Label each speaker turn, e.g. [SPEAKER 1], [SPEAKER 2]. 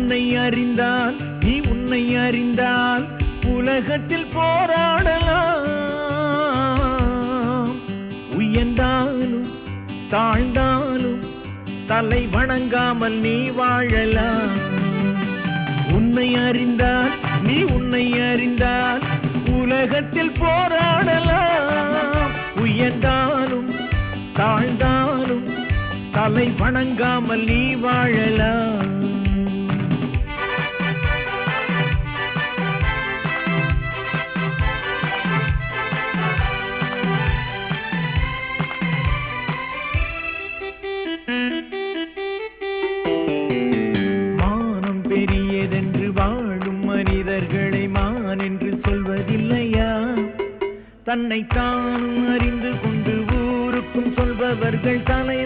[SPEAKER 1] உன்னை அறிந்தால் நீ உன்னை அறிந்தால் உலகத்தில் போராடலாம். உயர்ந்தாலும் தாழ்ந்தாலும் தலை வணங்காமல் நீ வாழலாம். உன்னை அறிந்தால் நீ உன்னை அறிந்தால் உலகத்தில் போராடலாம். உயர்ந்தாலும் தாழ்ந்தாலும் தலை வணங்காமல் நீ வாழலாம். மானம் பெரியதென்று வாழும் மனிதர்களை மான் என்று சொல்வதில்லையா? தன்னை தானும் அறிந்து கொண்டு ஊருக்கும் சொல்பவர்கள் தலை